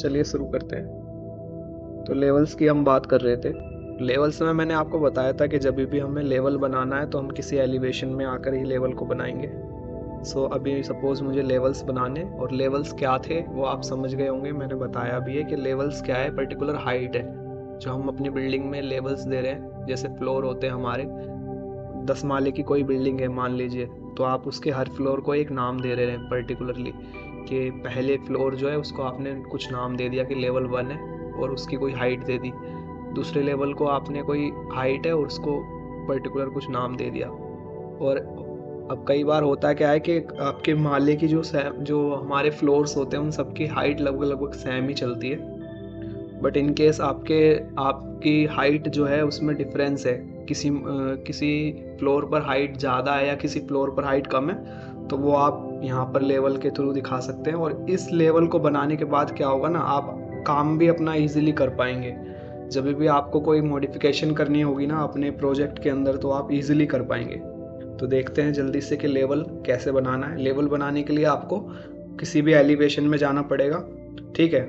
चलिए शुरू करते हैं। तो लेवल्स की हम बात कर रहे थे। लेवल्स में मैंने आपको बताया था कि जब भी हमें लेवल बनाना है तो हम किसी एलिवेशन में आकर ही लेवल को बनाएंगे। अभी सपोज मुझे लेवल्स बनाने, और लेवल्स क्या थे वो आप समझ गए होंगे। मैंने बताया भी है कि लेवल्स क्या है, पर्टिकुलर हाइट है जो हम अपनी बिल्डिंग में लेवल्स दे रहे हैं। जैसे फ्लोर होते हैं हमारे, 10 माले की कोई बिल्डिंग है मान लीजिए, तो आप उसके हर फ्लोर को एक नाम दे रहे हैं पर्टिकुलरली, कि पहले फ्लोर जो है उसको आपने कुछ नाम दे दिया कि लेवल 1 है और उसकी कोई हाइट दे दी। दूसरे लेवल को आपने कोई हाइट है और उसको पर्टिकुलर कुछ नाम दे दिया। और अब कई बार होता क्या है कि आपके माले की जो हमारे फ्लोर्स होते हैं उन सबकी हाइट लगभग लगभग सेम ही चलती है। बट इन केस आपकी हाइट जो है उसमें डिफरेंस है, किसी फ्लोर पर हाइट ज़्यादा है या किसी फ्लोर पर हाइट कम है, तो वो आप यहाँ पर लेवल के थ्रू दिखा सकते हैं। और इस लेवल को बनाने के बाद क्या होगा ना, आप काम भी अपना इजीली कर पाएंगे। जब भी आपको कोई मॉडिफिकेशन करनी होगी ना अपने प्रोजेक्ट के अंदर, तो आप इजीली कर पाएंगे। तो देखते हैं जल्दी से कि लेवल कैसे बनाना है। लेवल बनाने के लिए आपको किसी भी एलिवेशन में जाना पड़ेगा, ठीक है।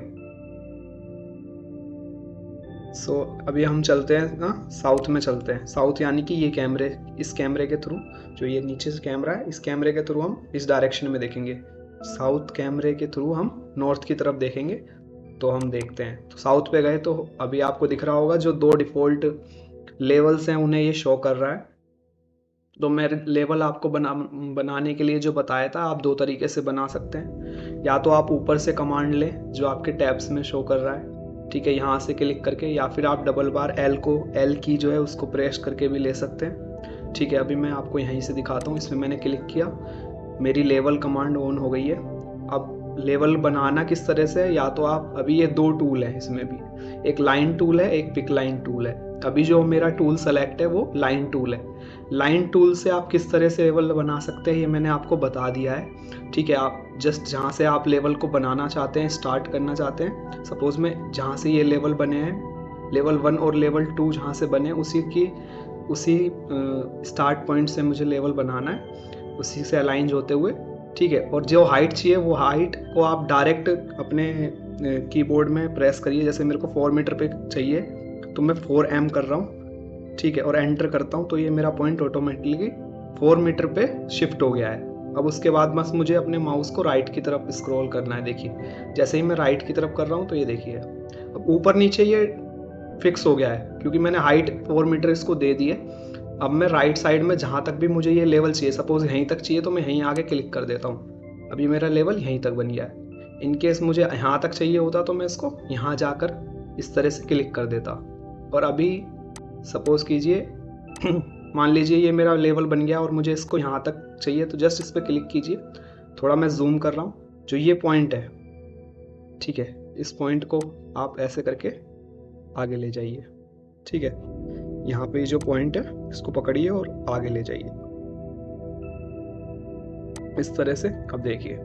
अभी हम चलते हैं ना, साउथ में चलते हैं। साउथ यानी कि इस कैमरे के थ्रू, जो ये नीचे से कैमरा है, इस कैमरे के थ्रू हम इस डायरेक्शन में देखेंगे। साउथ कैमरे के थ्रू हम नॉर्थ की तरफ देखेंगे। तो हम देखते हैं, तो साउथ पे गए तो अभी आपको दिख रहा होगा जो 2 डिफ़ॉल्ट लेवल्स हैं उन्हें ये शो कर रहा है। तो मैं लेवल आपको बनाने के लिए जो बताया था, आप 2 तरीके से बना सकते हैं। या तो आप ऊपर से कमांड लें जो आपके टैब्स में शो कर रहा है, ठीक है, यहाँ से क्लिक करके, या फिर आप डबल बार एल की जो है उसको प्रेस करके भी ले सकते हैं, ठीक है। अभी मैं आपको यहीं से दिखाता हूँ। इसमें मैंने क्लिक किया, मेरी लेवल कमांड ऑन हो गई है। अब लेवल बनाना किस तरह से है, या तो आप, अभी ये 2 टूल है इसमें भी, एक लाइन टूल है, एक पिक लाइन टूल है। अभी जो मेरा टूल सेलेक्ट है वो लाइन टूल है। लाइन टूल से आप किस तरह से लेवल बना सकते हैं ये मैंने आपको बता दिया है, ठीक है। आप जस्ट जहाँ से आप लेवल को बनाना चाहते हैं, स्टार्ट करना चाहते हैं, सपोज में जहाँ से ये लेवल बने हैं, लेवल 1 और लेवल 2 जहाँ से बने, उसी स्टार्ट पॉइंट से मुझे लेवल बनाना है, उसी से अलाइन होते हुए, ठीक है। और जो हाइट चाहिए वो हाइट को आप डायरेक्ट अपने कीबोर्ड में प्रेस करिए। जैसे मेरे को 4 मीटर पे चाहिए तो मैं 4M कर रहा हूँ, ठीक है, और एंटर करता हूँ, तो ये मेरा पॉइंट ऑटोमेटिकली 4 मीटर पे शिफ्ट हो गया है। अब उसके बाद बस मुझे अपने माउस को राइट की तरफ स्क्रॉल करना है। देखिए जैसे ही मैं राइट की तरफ कर रहा हूँ तो ये देखिए अब ऊपर नीचे ये फिक्स हो गया है, क्योंकि मैंने हाइट 4 मीटर इसको दे दी है। अब मैं राइट साइड में जहाँ तक भी मुझे ये लेवल चाहिए, सपोज यहीं तक चाहिए तो मैं यहीं आगे क्लिक कर देता हूँ। अभी मेरा लेवल यहीं तक बन गया है। इन केस मुझे यहाँ तक चाहिए होता तो मैं इसको यहाँ जाकर इस तरह से क्लिक कर देता। और अभी सपोज कीजिए मान लीजिए ये मेरा लेवल बन गया और मुझे इसको यहाँ तक चाहिए, तो जस्ट इस पर क्लिक कीजिए। थोड़ा मैं जूम कर रहा हूँ, जो ये पॉइंट है, ठीक है, इस पॉइंट को आप ऐसे करके आगे ले जाइए, ठीक है। यहाँ पे जो पॉइंट है इसको पकड़िए और आगे ले जाइए इस तरह से। अब देखिए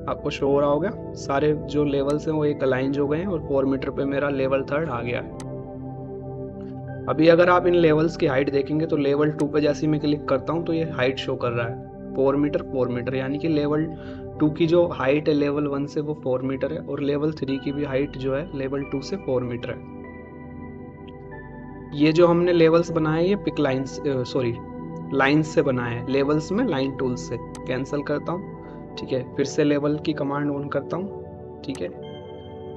आपको शो हो रहा होगा सारे जो लेवल्स हैं वो एक अलाइन हो गए हैं, और 4 मीटर पे मेरा लेवल 3 आ गया है। अभी अगर आप इन लेवल्स की हाइट देखेंगे तो लेवल 2 पे जैसे मैं क्लिक करता हूँ तो ये हाइट शो कर रहा है 4 मीटर 4 मीटर, यानी कि लेवल 2 की जो हाइट है लेवल 1 से वो 4 मीटर है, और लेवल 3 की भी हाइट जो है लेवल 2 से 4 मीटर है। ये जो हमने लेवल्स बनाए ये पिक लाइन्स लाइन्स से बनाए हैं। लेवल्स में लाइन टूल्स से कैंसिल करता हूँ, ठीक है, फिर से लेवल की कमांड ऑन करता हूँ, ठीक है।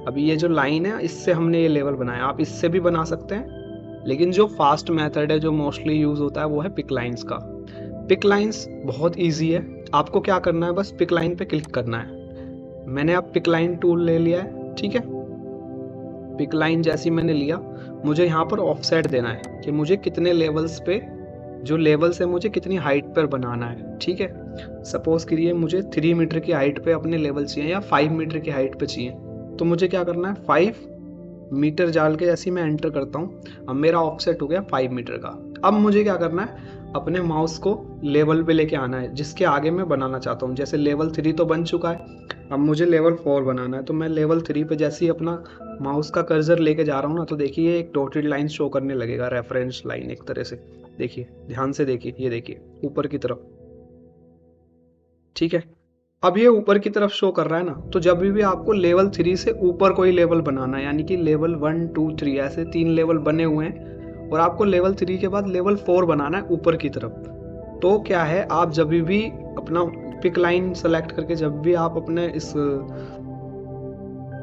अभी ये जो लाइन है इससे हमने ये लेवल बनाया, आप इससे भी बना सकते हैं, लेकिन जो फास्ट मेथड है जो मोस्टली यूज होता है वो है पिक लाइन्स का। पिक लाइन्स बहुत इजी है, आपको क्या करना है, बस पिक लाइन पे क्लिक करना है। मैंने अब पिक लाइन टूल ले लिया है, ठीक है। पिक लाइन जैसी मैंने लिया, मुझे यहाँ पर ऑफसेट देना है कि मुझे कितने लेवल्स पे, जो लेवल्स है मुझे कितनी हाइट पर बनाना है, ठीक है। सपोज करिए मुझे 3 मीटर की हाइट पे अपने लेवल चाहिए या 5 मीटर की हाइट पे चाहिए, तो मुझे क्या करना है, 5 मीटर डाल के जैसे मैं एंटर करता हूँ, अब मेरा ऑफसेट हो गया 5 मीटर का। अब मुझे क्या करना है, अपने माउस को लेवल पे लेके आना है जिसके आगे मैं बनाना चाहता हूँ। जैसे लेवल 3 तो बन चुका है, अब मुझे लेवल 4 बनाना है, तो मैं लेवल 3 पे जैसे ही अपना माउस का कर्सर लेके जा रहा हूँ ना, तो देखिए एक डॉटेड लाइन शो करने लगेगा, रेफरेंस लाइन एक तरह से। देखिए ध्यान से देखिए, ये देखिए ऊपर की तरफ, ठीक है। अब ये ऊपर की तरफ शो कर रहा है ना, तो जब भी आपको लेवल 3 से ऊपर कोई लेवल बनाना है, यानी कि लेवल 1 2 3 ऐसे 3 लेवल बने हुए हैं और आपको लेवल 3 के बाद लेवल 4 बनाना है ऊपर की तरफ। तो क्या है, आप जब भी अपना पिक लाइन सेलेक्ट करके, जब भी आप अपने इस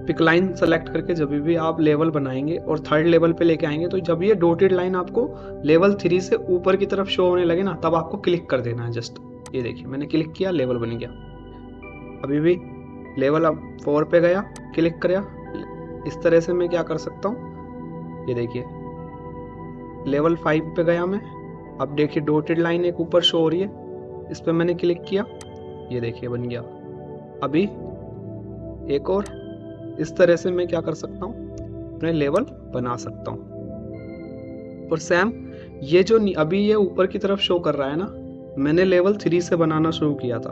पिक लाइन सेलेक्ट करके जब भी आप लेवल बनाएंगे और थर्ड लेवल पे लेके आएंगे, तो जब ये डॉटेड लाइन आपको लेवल 3 से ऊपर की तरफ शो होने लगे ना, तब आपको क्लिक कर देना है जस्ट। ये देखिए मैंने क्लिक किया, लेवल बन गया। अभी भी लेवल अब 4 पे गया, क्लिक किया। इस तरह से मैं क्या कर सकता हूँ, ये देखिए लेवल 5 पे गया मैं। अब देखिए डॉटेड लाइन एक ऊपर शो हो रही है, इस पर मैंने क्लिक किया, ये देखिए बन गया। अभी एक और इस तरह से मैं क्या कर सकता हूँ, अपने लेवल बना सकता हूँ। और सेम ये जो अभी ये ऊपर की तरफ शो कर रहा है ना, मैंने लेवल 3 से बनाना शुरू किया था।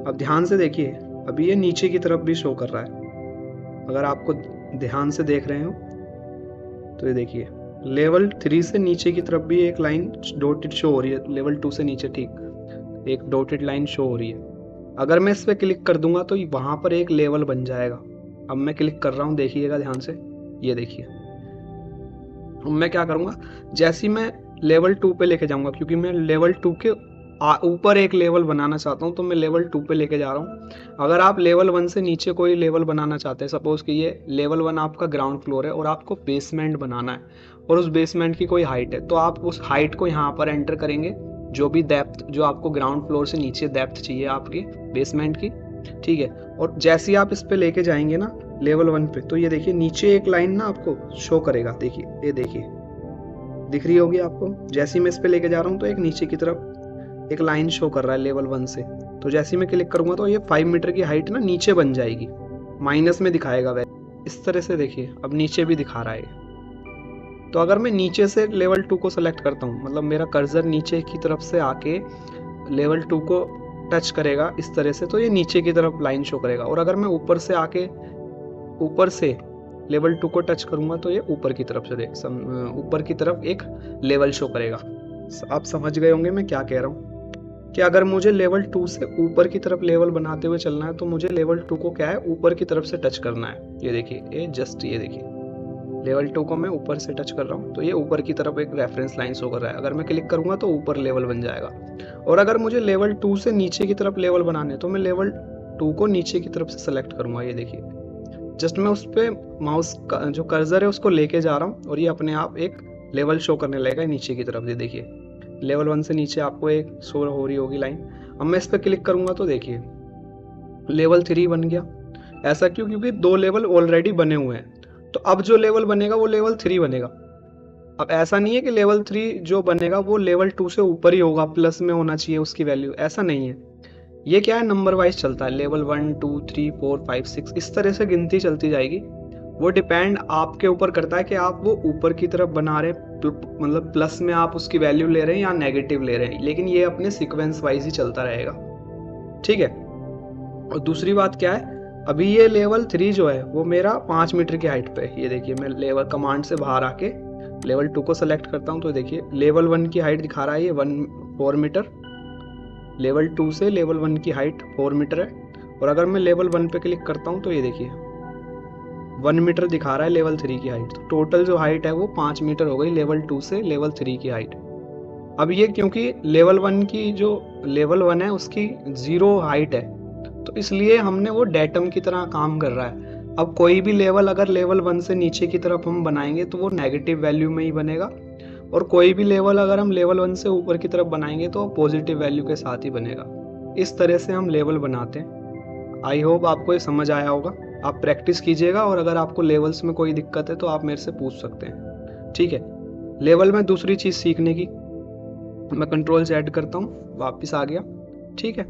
अब ध्यान से देखिए, अभी ये नीचे की तरफ भी शो कर रहा है। अगर आपको ध्यान से देख रहे हो तो ये देखिए लेवल 3 से नीचे की तरफ भी एक लाइन डॉटेड शो हो रही है, लेवल 2 से नीचे ठीक एक डॉटेड लाइन शो हो रही है। अगर मैं इस पर क्लिक कर दूंगा तो वहां पर एक लेवल बन जाएगा। अब मैं क्लिक कर रहा हूँ, देखिएगा ध्यान से, ये देखिए। अब मैं क्या करूँगा, जैसे ही मैं लेवल 2 पे लेके जाऊँगा, क्योंकि मैं लेवल 2 के ऊपर एक लेवल बनाना चाहता हूँ, तो मैं लेवल 2 पे लेके जा रहा हूँ। अगर आप लेवल 1 से नीचे कोई लेवल बनाना चाहते हैं, सपोज कि ये लेवल 1 आपका ग्राउंड फ्लोर है और आपको बेसमेंट बनाना है और उस बेसमेंट की कोई हाइट है, तो आप उस हाइट को यहाँ पर एंटर करेंगे, जो भी डेप्थ जो आपको ग्राउंड फ्लोर से नीचे डेप्थ चाहिए आपकी बेसमेंट की, ठीक है। और जैसे ही आप इस पे लेके जाएंगे ना लेवल 1 पे, तो ये देखिए नीचे एक लाइन ना आपको शो करेगा, देखिए ये देखिए दिख रही होगी आपको। जैसे ही मैं इस पे लेके जा रहा हूँ तो एक नीचे की तरफ एक लाइन शो कर रहा है लेवल 1 से, तो जैसे ही मैं क्लिक करूंगा तो ये 5 मीटर की हाइट ना नीचे बन जाएगी, माइनस में दिखाएगा वह इस तरह से। देखिए अब नीचे भी दिखा रहा है। तो अगर मैं नीचे से लेवल 2 को सेलेक्ट करता हूँ, मतलब मेरा कर्सर नीचे की तरफ से आके लेवल 2 को टच करेगा इस तरह से, तो ये नीचे की तरफ लाइन शो करेगा। और अगर मैं ऊपर से आके ऊपर से लेवल 2 को टच करूंगा तो ये ऊपर की तरफ से ऊपर की तरफ एक लेवल शो करेगा। आप समझ गए होंगे मैं क्या कह रहा हूँ, कि अगर मुझे लेवल 2 से ऊपर की तरफ लेवल बनाते हुए चलना है, तो मुझे लेवल 2 को क्या है ऊपर की तरफ से टच करना है। ये देखिए ये जस्ट ये देखिए लेवल 2 को मैं ऊपर से टच कर रहा हूँ, तो ये ऊपर की तरफ एक रेफरेंस लाइन शो कर रहा है। अगर मैं क्लिक करूंगा तो ऊपर लेवल बन जाएगा। और अगर मुझे लेवल 2 से नीचे की तरफ लेवल बनाने हैं, तो मैं लेवल 2 को नीचे की तरफ से सेलेक्ट करूंगा। ये देखिए जस्ट मैं उस पर माउस का जो कर्सर है उसको लेके जा रहा हूँ और ये अपने आप एक लेवल शो करने लगेगा नीचे की तरफ। ये देखिए लेवल 1 से नीचे आपको एक शो हो रही होगी लाइन। अब मैं इस पर क्लिक करूंगा तो देखिए लेवल 3 बन गया। ऐसा क्यों, क्योंकि 2 लेवल ऑलरेडी बने हुए हैं, तो अब जो लेवल बनेगा वो लेवल 3 बनेगा। अब ऐसा नहीं है कि लेवल 3 जो बनेगा वो लेवल 2 से ऊपर ही होगा, प्लस में होना चाहिए उसकी वैल्यू, ऐसा नहीं है। ये क्या है, नंबर वाइज चलता है, लेवल 1 2 3 4 5 6 इस तरह से गिनती चलती जाएगी। वो डिपेंड आपके ऊपर करता है कि आप वो ऊपर की तरफ बना रहे हैं, मतलब प्लस में आप उसकी वैल्यू ले रहे हैं या नेगेटिव ले रहे हैं, लेकिन ये अपने सीक्वेंस वाइज ही चलता रहेगा, ठीक है। और दूसरी बात क्या है, अभी ये लेवल 3 जो है वो मेरा 5 मीटर की हाइट पे है। ये देखिए मैं लेवल कमांड से बाहर आके लेवल 2 को सेलेक्ट करता हूँ, तो देखिए लेवल 1 की हाइट दिखा रहा है ये 4 मीटर। लेवल 2 से लेवल 1 की हाइट 4 मीटर है। और अगर मैं लेवल 1 पे क्लिक करता हूँ तो ये देखिए 1 मीटर दिखा रहा है लेवल 3 की हाइट। तो टोटल जो हाइट है वो 5 मीटर हो गई लेवल 2 से लेवल 3 की हाइट। अब ये क्योंकि लेवल 1 की जो लेवल 1 है उसकी 0 हाइट है, तो इसलिए हमने वो डेटम की तरह काम कर रहा है। अब कोई भी लेवल अगर लेवल 1 से नीचे की तरफ हम बनाएंगे तो वो नेगेटिव वैल्यू में ही बनेगा, और कोई भी लेवल अगर हम लेवल 1 से ऊपर की तरफ बनाएंगे तो पॉजिटिव वैल्यू के साथ ही बनेगा। इस तरह से हम लेवल बनाते हैं। आई होप आपको ये समझ आया होगा। आप प्रैक्टिस कीजिएगा और अगर आपको लेवल्स में कोई दिक्कत है तो आप मेरे से पूछ सकते हैं, ठीक है। लेवल में दूसरी चीज़ सीखने की, मैं कंट्रोल से ऐड करता हूँ, वापस आ गया, ठीक है।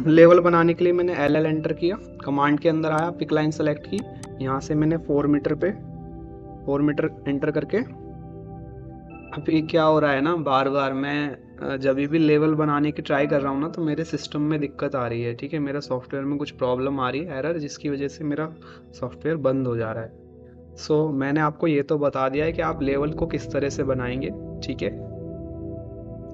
लेवल बनाने के लिए मैंने LL एंटर किया, कमांड के अंदर आया, पिक लाइन सेलेक्ट की, यहाँ से मैंने 4 मीटर पे 4 मीटर एंटर करके, अभी क्या हो रहा है ना, बार बार मैं जब भी लेवल बनाने की ट्राई कर रहा हूँ ना तो मेरे सिस्टम में दिक्कत आ रही है, ठीक है। मेरा सॉफ्टवेयर में कुछ प्रॉब्लम आ रही है, एरर, जिसकी वजह से मेरा सॉफ्टवेयर बंद हो जा रहा है। सो मैंने आपको ये तो बता दिया है कि आप लेवल को किस तरह से बनाएंगे, ठीक है।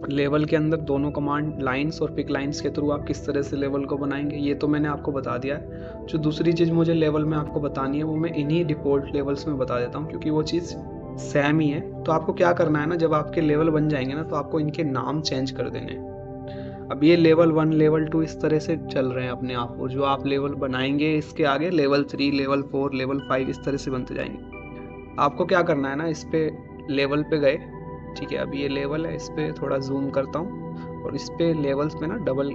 लेवल के अंदर दोनों कमांड लाइंस और पिक लाइंस के थ्रू आप किस तरह से लेवल को बनाएंगे ये तो मैंने आपको बता दिया है। जो दूसरी चीज़ मुझे लेवल में आपको बतानी है वो मैं इन्हीं डिफ़ॉल्ट लेवल्स में बता देता हूँ, क्योंकि वो चीज़ सेम ही है। तो आपको क्या करना है ना, जब आपके लेवल बन जाएंगे ना तो आपको इनके नाम चेंज कर देने हैं। अब ये लेवल 1 लेवल 2 इस तरह से चल रहे हैं अपने आप, और जो आप लेवल बनाएंगे इसके आगे लेवल 3 लेवल 4 लेवल 5 इस तरह से बनते जाएंगे। आपको क्या करना है ना, इस पे लेवल पे गए, ठीक है। अब ये लेवल है, इस पे थोड़ा जूम करता हूँ और इस पे लेवल्स पे ना डबल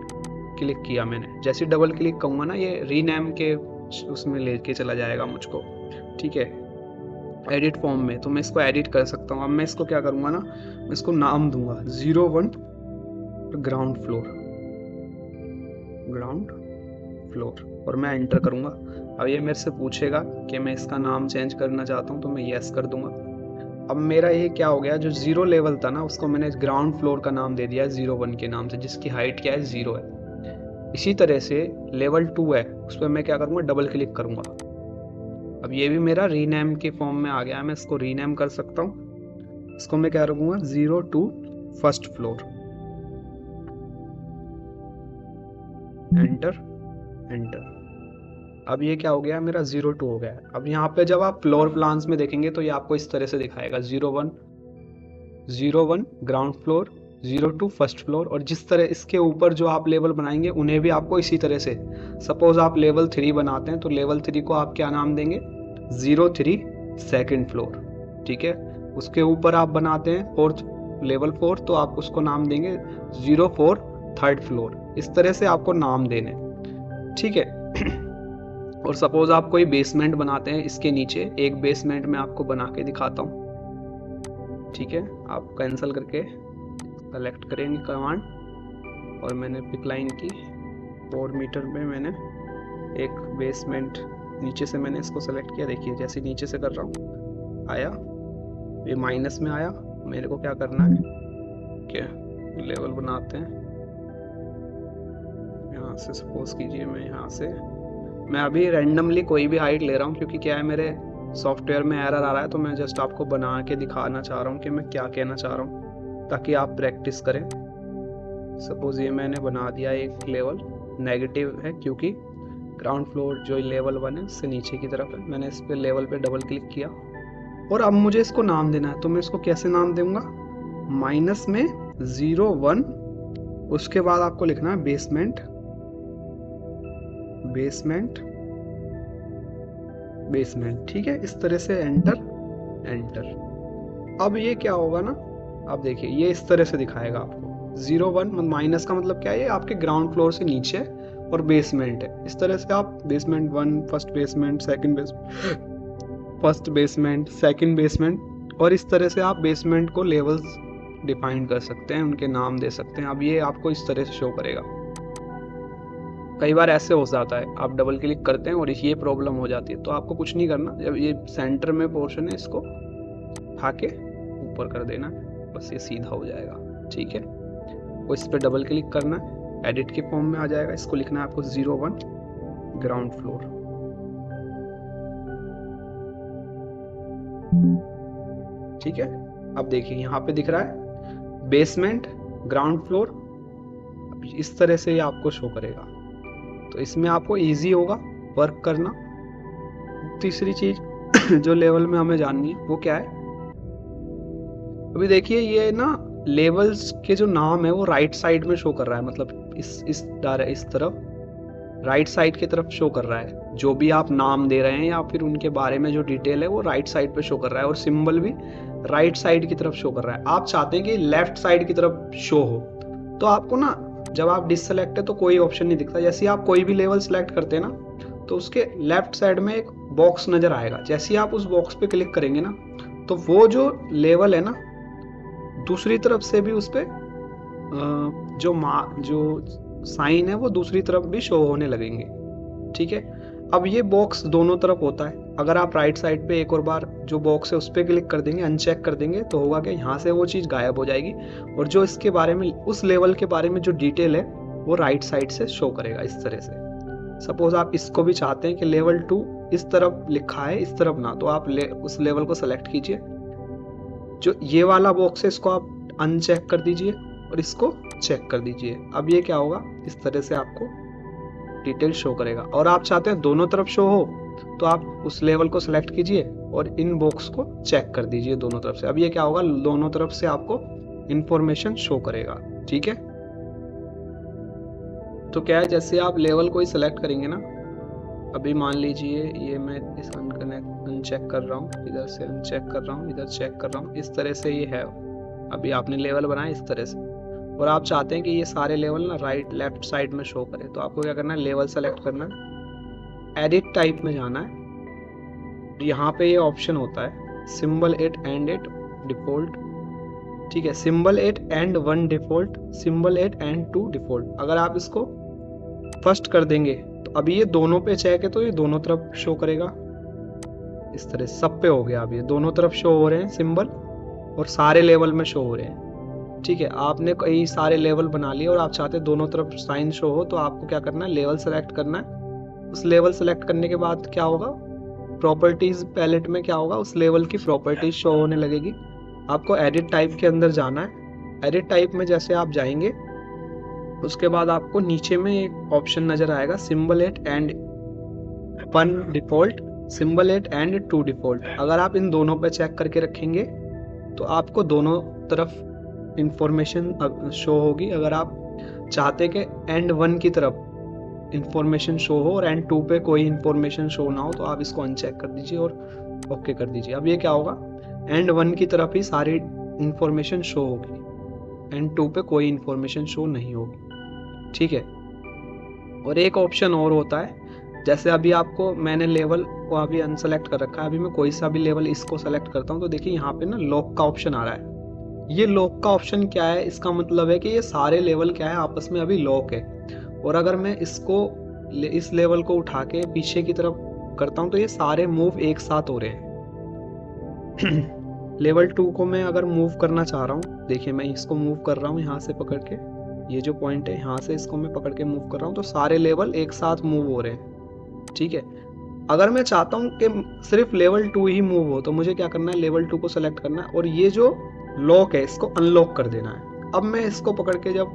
क्लिक किया मैंने। जैसे डबल क्लिक करूँगा ना ये रीनेम के उसमें लेके चला जाएगा मुझको, ठीक है, एडिट फॉर्म में। तो मैं इसको एडिट कर सकता हूँ। अब मैं इसको क्या करूँगा ना, मैं इसको नाम दूंगा 01 ग्राउंड फ्लोर और मैं एंटर करूँगा। अब ये मेरे से पूछेगा कि मैं इसका नाम चेंज करना चाहता हूँ, तो मैं यस कर दूंगा। अब मेरा ये क्या हो गया, जो 0 लेवल था ना उसको मैंने ग्राउंड फ्लोर का नाम दे दिया 01 के नाम से, जिसकी हाइट क्या है 0 है। इसी तरह से लेवल 2 है, उस पर मैं क्या करूँगा, डबल क्लिक करूँगा। अब ये भी मेरा रीनेम के फॉर्म में आ गया है, मैं इसको रीनेम कर सकता हूँ। इसको मैं क्या रखूँगा 02 फर्स्ट फ्लोर, एंटर एंटर। अब ये क्या हो गया, मेरा 02 हो गया। अब यहाँ पे जब आप फ्लोर प्लान्स में देखेंगे तो ये आपको इस तरह से दिखाएगा 01 ग्राउंड फ्लोर, 02 फर्स्ट फ्लोर, और जिस तरह इसके ऊपर जो आप लेवल बनाएंगे उन्हें भी आपको इसी तरह से। सपोज आप लेवल 3 बनाते हैं तो लेवल 3 को आप क्या नाम देंगे, 03 सेकेंड फ्लोर, ठीक है। उसके ऊपर आप बनाते हैं लेवल 4 तो आप उसको नाम देंगे 04 थर्ड फ्लोर। इस तरह से आपको नाम देने, ठीक है। और सपोज आप कोई बेसमेंट बनाते हैं, इसके नीचे एक बेसमेंट में आपको बना के दिखाता हूँ, ठीक है। आप कैंसिल करके सेलेक्ट करेंगे कमांड, और मैंने पिक लाइन की 4 मीटर में मैंने एक बेसमेंट नीचे से मैंने इसको सेलेक्ट किया। देखिए जैसे नीचे से कर रहा हूँ आया, ये माइनस में आया। मेरे को क्या करना है, क्या लेवल बनाते हैं यहाँ से। सपोज कीजिए मैं अभी रैंडमली कोई भी हाइट ले रहा हूँ, क्योंकि क्या है मेरे सॉफ्टवेयर में एरर आ रहा है, तो मैं जस्ट आपको बना के दिखाना चाह रहा हूँ कि मैं क्या कहना चाह रहा हूँ, ताकि आप प्रैक्टिस करें। सपोज ये मैंने बना दिया एक लेवल, नेगेटिव है क्योंकि ग्राउंड फ्लोर जो लेवल 1 है उससे नीचे की तरफ है। मैंने इस पे लेवल पे डबल क्लिक किया और अब मुझे इसको नाम देना है। तो मैं इसको कैसे नाम दूंगा, माइनस में 01, उसके बाद आपको लिखना है बेसमेंट, ठीक है। इस तरह से एंटर। अब ये क्या होगा ना, अब देखिए ये इस तरह से दिखाएगा आपको 01, माइनस का मतलब क्या है, ये आपके ग्राउंड फ्लोर से नीचे और बेसमेंट है। इस तरह से आप basement 1 first basement, second basement, और इस तरह से आप बेसमेंट को लेवल्स डिफाइन कर सकते हैं, उनके नाम दे सकते हैं। अब ये आपको इस तरह से शो करेगा। कई बार ऐसे हो जाता है, आप डबल क्लिक करते हैं और ये प्रॉब्लम हो जाती है, तो आपको कुछ नहीं करना। जब ये सेंटर में पोर्शन है इसको उठा के ऊपर कर देना है, बस ये सीधा हो जाएगा, ठीक है। वो इस पर डबल क्लिक करना है, एडिट के फॉर्म में आ जाएगा। इसको लिखना है आपको 01 ग्राउंड फ्लोर, ठीक है। अब देखिए यहाँ पे दिख रहा है बेसमेंट ग्राउंड फ्लोर, इस तरह से ये आपको शो करेगा। तो इसमें आपको इजी होगा वर्क करना। तीसरी चीज जो लेवल में हमें जाननी है वो क्या है, अभी देखिए ये ना लेवल्स के जो नाम है वो राइट साइड में शो कर रहा है, मतलब इस तरफ राइट साइड की तरफ शो कर रहा है। जो भी आप नाम दे रहे हैं या फिर उनके बारे में जो डिटेल है वो राइट साइड पे शो कर रहा है, और सिंबल भी राइट साइड की तरफ शो कर रहा है। आप चाहते हैं कि लेफ्ट साइड की तरफ शो हो, तो आपको ना जब आप डिससेलेक्ट है तो कोई ऑप्शन नहीं दिखता। जैसे आप कोई भी लेवल सेलेक्ट करते हैं ना तो उसके लेफ्ट साइड में एक बॉक्स नजर आएगा। जैसे ही आप उस बॉक्स पे क्लिक करेंगे ना तो वो जो लेवल है ना दूसरी तरफ से भी उस पे जो साइन है वो दूसरी तरफ भी शो होने लगेंगे, ठीक है। अब ये बॉक्स दोनों तरफ होता है। अगर आप राइट साइड पे एक और बार जो बॉक्स है उस पर क्लिक कर देंगे, अनचेक कर देंगे, तो होगा कि यहाँ से वो चीज़ गायब हो जाएगी, और जो इसके बारे में उस लेवल के बारे में जो डिटेल है वो राइट साइड से शो करेगा इस तरह से। सपोज आप इसको भी चाहते हैं कि लेवल 2 इस तरफ लिखा है, इस तरफ ना, तो आप उस लेवल को सेलेक्ट कीजिए, जो ये वाला बॉक्स है इसको आप अनचेक कर दीजिए और इसको चेक कर दीजिए। अब ये क्या होगा, इस तरह से आपको डिटेल शो करेगा। और आप चाहते हैं दोनों तरफ शो हो तो आप उस लेवल को सिलेक्ट कीजिए और इन बॉक्स को चेक कर दीजिए दोनों तरफ से। अब ये क्या होगा, दोनों तरफ से आपको इंफॉर्मेशन शो करेगा। ठीक है, तो क्या है, जैसे आप लेवल कोई सिलेक्ट करेंगे ना, अभी मान लीजिए ये मैं इस अनचेक कर रहा हूँ, इधर से अनचेक कर रहा हूँ, इधर चेक कर रहा हूँ, इस तरह से ये है। अभी आपने लेवल बनाया इस तरह से और आप चाहते हैं कि ये सारे लेवल ना राइट लेफ्ट साइड में शो करें, तो आपको क्या करना है, लेवल सेलेक्ट करना है, एडिट टाइप में जाना है। यहाँ पे ये ऑप्शन होता है सिंबल 8 एंड 8 डिफॉल्ट। ठीक है, symbol 8 and 1 default, symbol 8 and 2 default. अगर आप इसको फर्स्ट कर देंगे तो अभी ये दोनों पे चेक है तो ये दोनों तरफ शो करेगा। इस तरह सब पे हो गया, अब ये दोनों तरफ शो हो रहे हैं सिंबल और सारे लेवल में शो हो रहे हैं। ठीक है, आपने कई सारे लेवल बना लिए और आप चाहते हैं दोनों तरफ साइन शो हो, तो आपको क्या करना है, लेवल सेलेक्ट करना है। उस लेवल सेलेक्ट करने के बाद क्या होगा, प्रॉपर्टीज पैलेट में क्या होगा, उस लेवल की प्रॉपर्टीज शो होने लगेगी। आपको एडिट टाइप के अंदर जाना है। एडिट टाइप में जैसे आप जाएंगे उसके बाद आपको नीचे में एक ऑप्शन नजर आएगा symbol 8 and 1 default, symbol 8 and 2 default. अगर आप इन दोनों पे चेक करके रखेंगे तो आपको दोनों तरफ इंफॉर्मेशन शो होगी। अगर आप चाहते कि एंड 1 की तरफ इंफॉर्मेशन शो हो और एंड 2 पे कोई इंफॉर्मेशन शो ना हो तो आप इसको अनचेक कर दीजिए और ओके कर दीजिए। अब ये क्या होगा, एंड 1 की तरफ ही सारी इंफॉर्मेशन शो होगी, एंड 2 पे कोई इंफॉर्मेशन शो नहीं होगी। ठीक है, और एक ऑप्शन और होता है, जैसे अभी आपको मैंने लेवल को अभी अनसेलेक्ट कर रखा है, अभी मैं कोई सा भी लेवल इसको सेलेक्ट करता हूँ तो देखिए यहाँ पे ना लॉक का ऑप्शन आ रहा है। ये लॉक का ऑप्शन क्या है, इसका मतलब है कि ये सारे लेवल क्या है, आपस में अभी लॉक है। और अगर मैं इसको इस लेवल को उठा के पीछे की तरफ करता हूँ तो ये सारे मूव एक साथ हो रहे हैं। लेवल 2 को मैं अगर मूव करना चाह रहा हूँ, देखिए मैं इसको मूव कर रहा हूँ यहाँ से पकड़ के, ये जो पॉइंट है यहाँ से इसको मैं पकड़ के मूव कर रहा हूँ तो सारे लेवल एक साथ मूव हो रहे हैं। ठीक है, अगर मैं चाहता हूँ कि सिर्फ लेवल 2 ही मूव हो तो मुझे क्या करना है, लेवल 2 को सेलेक्ट करना है और ये जो लॉक है इसको अनलॉक कर देना है। अब मैं इसको पकड़ के जब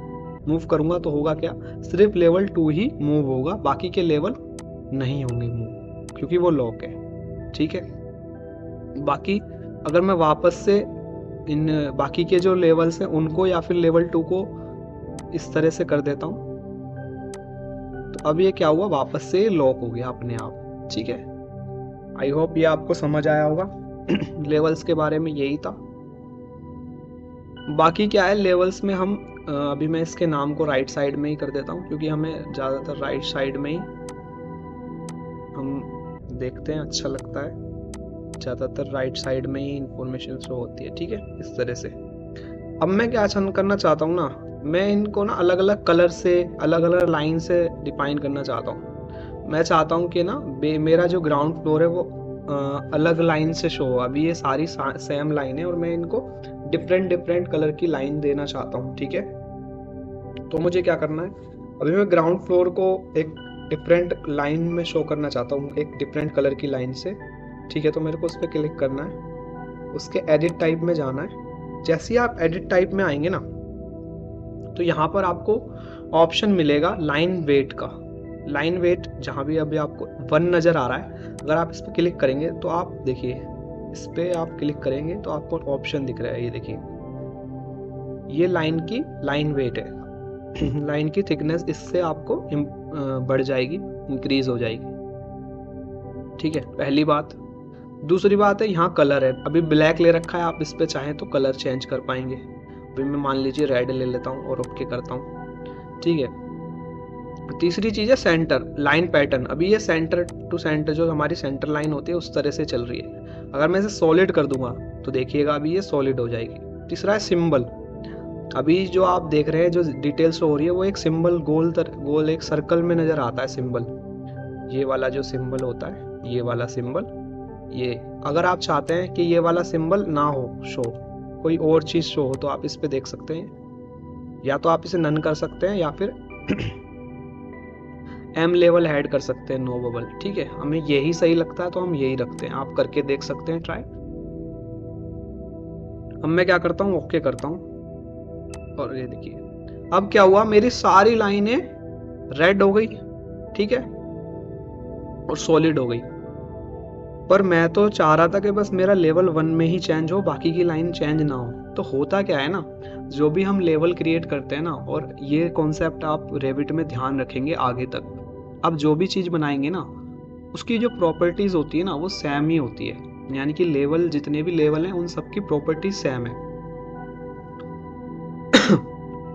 मूव करूंगा तो होगा क्या, सिर्फ लेवल 2 ही मूव होगा, बाकी के लेवल नहीं होंगे मूव क्योंकि वो लॉक है। ठीक है, बाकी अगर मैं वापस से इन बाकी के जो लेवल्स हैं उनको या फिर लेवल 2 को इस तरह से कर देता हूँ तो अब ये क्या हुआ, वापस से लॉक हो गया अपने आप। ठीक है, आई होप ये आपको समझ आया होगा। लेवल्स के बारे में यही था। बाकी क्या है, लेवल्स में हम अभी मैं इसके नाम को राइट साइड में ही कर देता हूँ क्योंकि हमें ज़्यादातर राइट साइड में ही हम देखते हैं, अच्छा लगता है, ज़्यादातर राइट साइड में ही इंफॉर्मेशन शो होती है। ठीक है, इस तरह से। अब मैं क्या करना चाहता हूँ ना, मैं इनको ना अलग अलग कलर से, अलग अलग लाइन से डिफाइन करना चाहता हूँ। मैं चाहता हूँ कि ना मेरा जो ग्राउंड फ्लोर है वो अलग लाइन से शो हो। अभी ये सारी सेम लाइन है और मैं इनको डिफरेंट कलर की लाइन देना चाहता हूँ। ठीक है, तो मुझे क्या करना है, अभी मैं ग्राउंड फ्लोर को एक डिफरेंट लाइन में शो करना चाहता हूँ, एक डिफरेंट कलर की लाइन से। ठीक है, तो मेरे को उस पर क्लिक करना है, उसके एडिट टाइप में जाना है। जैसे ही आप एडिट टाइप में आएंगे ना तो यहाँ पर आपको ऑप्शन मिलेगा लाइन वेट का। लाइन वेट जहाँ भी अभी आपको 1 नज़र आ रहा है, अगर आप इस पर क्लिक करेंगे तो आप देखिए, इस पर आप क्लिक करेंगे तो आपको ऑप्शन दिख रहा है, ये देखिए, ये लाइन की लाइन वेट है। लाइन की थिकनेस इससे आपको बढ़ जाएगी, इंक्रीज हो जाएगी। ठीक है, पहली बात। दूसरी बात है, यहाँ कलर है, अभी ब्लैक ले रखा है, आप इस पे चाहें तो कलर चेंज कर पाएंगे। अभी मैं मान लीजिए रेड ले लेता हूँ और ओके करता हूँ। ठीक है, तीसरी चीज़ है सेंटर लाइन पैटर्न। अभी ये सेंटर टू सेंटर जो हमारी सेंटर लाइन होती है उस तरह से चल रही है। अगर मैं इसे सॉलिड कर दूंगा तो देखिएगा अभी ये सॉलिड हो जाएगी। तीसरा है सिंबल। अभी जो आप देख रहे हैं, जो डिटेल्स हो रही है वो एक सिंबल गोल एक सर्कल में नजर आता है सिंबल। ये वाला जो सिंबल होता है, ये वाला सिंबल, ये अगर आप चाहते हैं कि ये वाला सिंबल ना हो शो, कोई और चीज शो हो, तो आप इस पे देख सकते हैं, या तो आप इसे नन कर सकते हैं या फिर एम लेवल ऐड कर सकते हैं, नो बबल। ठीक है, हमें यही सही लगता है तो हम यही रखते हैं, आप करके देख सकते हैं ट्राई। अब मैं क्या करता हूँ, ओके करता हूँ और ये देखिए अब क्या हुआ, मेरी सारी लाइनें रेड हो गई, ठीक है, और सॉलिड हो गई। पर मैं तो चाह रहा था कि बस मेरा लेवल 1 में ही चेंज हो, बाकी की लाइन चेंज ना हो। तो होता क्या है ना, जो भी हम लेवल क्रिएट करते हैं ना, और ये कॉन्सेप्ट आप रेविट में ध्यान रखेंगे आगे तक, आप जो भी चीज़ बनाएंगे ना उसकी जो प्रॉपर्टीज़ होती है ना वो सेम ही होती है। यानी कि लेवल, जितने भी लेवल हैं उन सबकी प्रॉपर्टीज सेम है।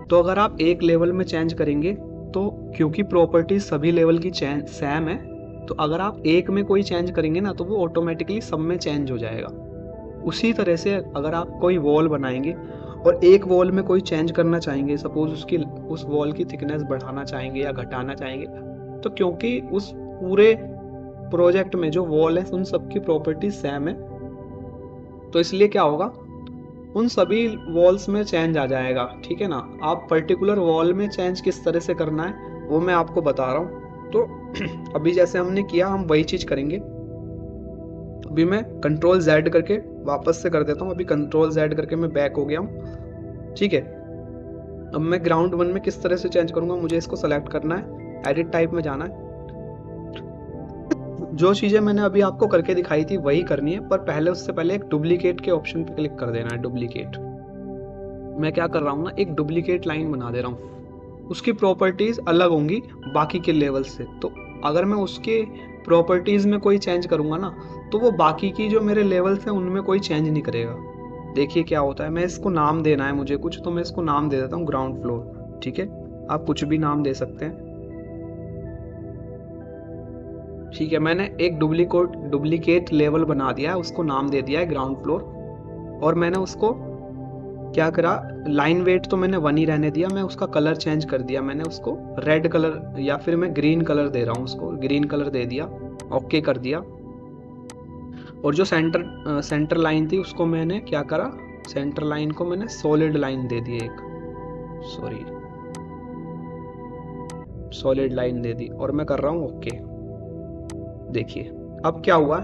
तो अगर आप एक लेवल में चेंज करेंगे तो क्योंकि प्रॉपर्टीज सभी लेवल की सेम है, तो अगर आप एक में कोई चेंज करेंगे ना तो वो ऑटोमेटिकली सब में चेंज हो जाएगा। उसी तरह से अगर आप कोई वॉल बनाएंगे और एक वॉल में कोई चेंज करना चाहेंगे, सपोज उस वॉल की थिकनेस बढ़ाना चाहेंगे या घटाना चाहेंगे, तो क्योंकि उस पूरे प्रोजेक्ट में जो वॉल है उन सबकी प्रॉपर्टीज सेम है, तो इसलिए क्या होगा, उन सभी वॉल्स में चेंज आ जाएगा। ठीक है ना। आप पर्टिकुलर वॉल में चेंज किस तरह से करना है वो मैं आपको बता रहा हूँ। तो अभी जैसे हमने किया हम वही चीज करेंगे। अभी मैं कंट्रोल Z करके वापस से कर देता हूँ। अभी कंट्रोल Z करके मैं बैक हो गया हूँ। ठीक है। अब मैं ग्राउंड 1 में किस तरह से चेंज करूंगा, मुझे इसको सेलेक्ट करना है, एडिट टाइप में जाना है, जो चीजें मैंने अभी आपको करके दिखाई थी वही करनी है, पर पहले उससे पहले एक डुप्लीकेट के ऑप्शन पे क्लिक कर देना है। डुप्लीकेट, मैं क्या कर रहा हूँ ना, एक डुप्लीकेट लाइन बना दे रहा हूँ। उसकी प्रॉपर्टीज अलग होंगी बाकी के लेवल से, तो अगर मैं उसके प्रॉपर्टीज में कोई चेंज करूंगा ना तो वो बाकी की जो मेरे लेवल्स हैं उनमें कोई चेंज नहीं करेगा। देखिए क्या होता है, मैं इसको नाम देना है मुझे कुछ, तो मैं इसको नाम दे देता हूँ ग्राउंड फ्लोर। ठीक है, आप कुछ भी नाम दे सकते हैं। ठीक है, मैंने एक डुप्लीकेट लेवल बना दिया है, उसको नाम दे दिया है ग्राउंड फ्लोर। और मैंने उसको क्या करा, लाइन वेट तो मैंने 1 ही रहने दिया, मैं उसका कलर चेंज कर दिया, मैंने उसको रेड कलर या फिर मैं ग्रीन कलर दे रहा हूँ, उसको ग्रीन कलर दे दिया, ओके कर दिया। और जो सेंटर लाइन थी उसको मैंने क्या करा, सेंटर लाइन को मैंने सॉलिड लाइन दे दी, एक सॉलिड लाइन दे दी, और मैं कर रहा हूँ ओके। देखिए अब क्या हुआ,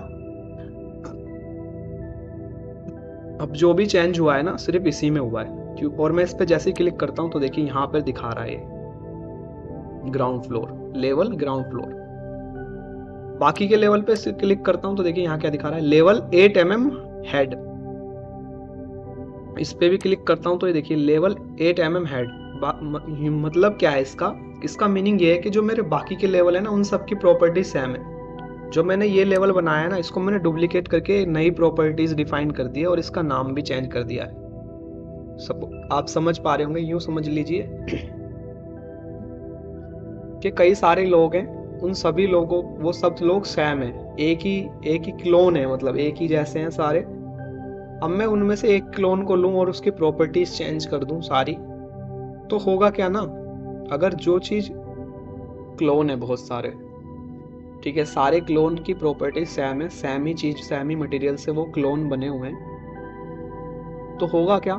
अब जो भी चेंज हुआ है ना सिर्फ इसी में हुआ है क्यों। और मैं इस पे जैसे ही क्लिक करता हूं तो देखिए यहाँ पर दिखा रहा है ground floor level, ground floor. बाकी के लेवल पे क्लिक करता हूं तो देखिए यहाँ क्या दिखा रहा है, लेवल 8 mm हेड। इस पे भी क्लिक करता हूं तो ये देखिए लेवल 8 mm हेड। मतलब क्या है इसका मीनिंग ये है कि जो मेरे बाकी के लेवल है ना उन सबकी प्रॉपर्टी सेम है। जो मैंने ये लेवल बनाया है ना इसको मैंने डुप्लीकेट करके नई प्रॉपर्टीज डिफाइन कर दी है और इसका नाम भी चेंज कर दिया है। सब आप समझ पा रहे होंगे, यूं समझ लीजिए कि कई सारे लोग हैं, उन सभी लोगों, वो सब लोग सेम है, एक ही क्लोन है, मतलब एक ही जैसे हैं सारे। अब मैं उनमें से एक क्लोन को लूं और उसकी प्रॉपर्टीज चेंज कर दूं सारी, तो होगा क्या ना, अगर जो चीज क्लोन है बहुत सारे, ठीक है, सारे क्लोन की प्रॉपर्टी सेम है, सेम ही चीज सेम ही मटेरियल से वो क्लोन बने हुए हैं, तो होगा क्या,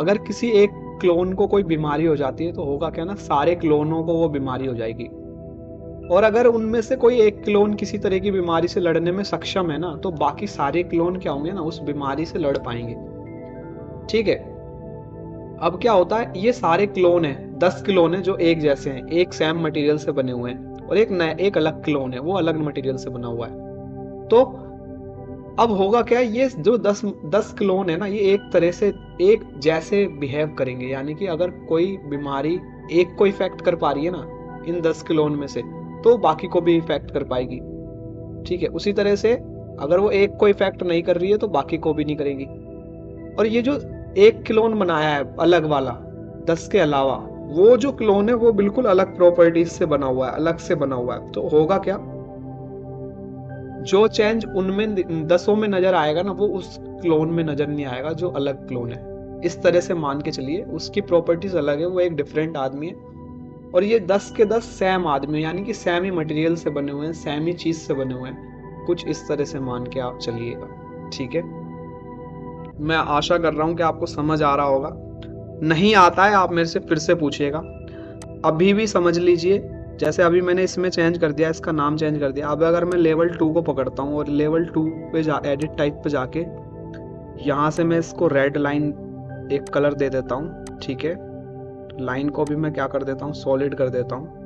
अगर किसी एक क्लोन को कोई बीमारी हो जाती है तो होगा क्या ना, सारे क्लोनों को वो बीमारी हो जाएगी। और अगर उनमें से कोई एक क्लोन किसी तरह की बीमारी से लड़ने में सक्षम है ना, तो बाकी सारे क्लोन क्या होंगे ना, उस बीमारी से लड़ पाएंगे। ठीक है। अब क्या होता है, ये सारे क्लोन है, 10 क्लोन है जो एक जैसे हैं, एक सेम मटेरियल से बने हुए हैं, और एक अलग क्लोन है वो अलग मटेरियल से बना हुआ है। तो अब होगा क्या, ये जो 10 क्लोन है ना, ये एक तरह से एक जैसे बिहेव करेंगे। यानी कि अगर कोई बीमारी एक को इफेक्ट कर पा रही है ना इन 10 क्लोन में से, तो बाकी को भी इफेक्ट कर पाएगी। ठीक है, उसी तरह से अगर वो एक को इफेक्ट नहीं कर रही है तो बाकी को भी नहीं करेगी। और ये जो एक क्लोन बनाया है अलग वाला 10 के अलावा, वो जो क्लोन है वो बिल्कुल अलग प्रॉपर्टीज से बना हुआ है, अलग से बना हुआ है। तो होगा क्या, जो चेंज उनमें 10 में नजर आएगा ना वो उस क्लोन में नजर नहीं आएगा जो अलग क्लोन है। इस तरह से मान के चलिए उसकी प्रॉपर्टीज अलग है, वो एक डिफरेंट आदमी है, और ये 10 के 10 सेम आदमी, यानी कि सेम ही मटेरियल से बने हुए हैं, सेम ही चीज से बने हुए हैं। कुछ इस तरह से मान के आप चलिएगा। ठीक है, मैं आशा कर रहा हूं कि आपको समझ आ रहा होगा। नहीं आता है आप मेरे से फिर से पूछिएगा। अभी भी समझ लीजिए, जैसे अभी मैंने इसमें चेंज कर दिया, इसका नाम चेंज कर दिया। अब अगर मैं लेवल 2 को पकड़ता हूँ और लेवल 2 पे एडिट टाइप पे जाके यहाँ से मैं इसको रेड लाइन एक कलर दे देता हूँ। ठीक है, लाइन को भी मैं क्या कर देता हूँ, सॉलिड कर देता हूँ।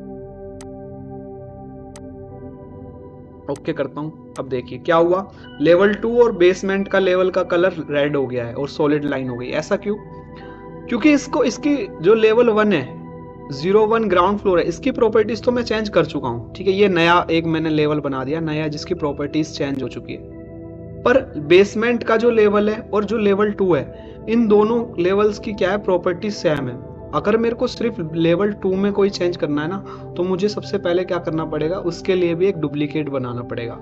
ओके करता हूँ। अब देखिए क्या हुआ, लेवल 2 और बेसमेंट का लेवल का कलर रेड हो गया है और सॉलिड लाइन हो गई। ऐसा क्यों? क्योंकि इसकी जो लेवल 1 है, 01 ग्राउंड फ्लोर है, इसकी प्रॉपर्टीज तो मैं चेंज कर चुका हूँ। ठीक है, ये नया एक मैंने लेवल बना दिया नया, जिसकी प्रॉपर्टीज चेंज हो चुकी है। पर बेसमेंट का जो लेवल है और जो लेवल 2 है, इन दोनों लेवल्स की क्या है, प्रॉपर्टीज सेम है। अगर मेरे को सिर्फ लेवल 2 में कोई चेंज करना है ना, तो मुझे सबसे पहले क्या करना पड़ेगा, उसके लिए भी एक डुप्लीकेट बनाना पड़ेगा।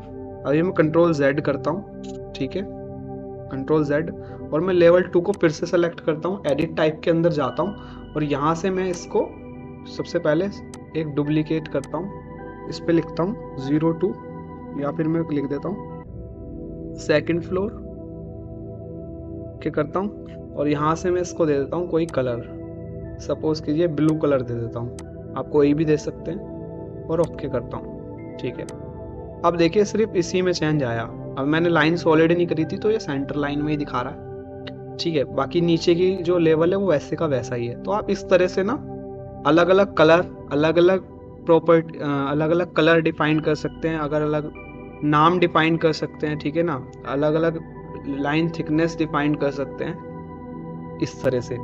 अभी मैं कंट्रोल Z करता हूँ। ठीक है, कंट्रोल Z, और मैं लेवल 2 को फिर से सेलेक्ट करता हूँ, एडिट टाइप के अंदर जाता हूँ और यहाँ से मैं इसको सबसे पहले एक डुप्लीकेट करता हूँ। इस पे लिखता हूँ 02, या फिर मैं लिख देता हूँ सेकंड फ्लोर के करता हूँ, और यहाँ से मैं इसको दे देता हूँ कोई कलर, सपोज कीजिए ब्लू कलर दे देता हूँ, आप कोई भी दे सकते हैं, और ओके करता हूँ। ठीक है, अब देखिए सिर्फ इसी में चेंज आया। अब मैंने लाइन सॉलिड नहीं करी थी तो ये सेंटर लाइन में ही दिखा रहा है। ठीक है, बाकी नीचे की जो लेवल है वो वैसे का वैसा ही है। तो आप इस तरह से ना अलग अलग कलर, अलग अलग प्रॉपर्टी, अलग अलग कलर डिफाइन कर सकते हैं, अलग अलग नाम डिफाइन कर सकते हैं। ठीक है ना, अलग अलग लाइन थिकनेस डिफाइन कर सकते हैं इस तरह से।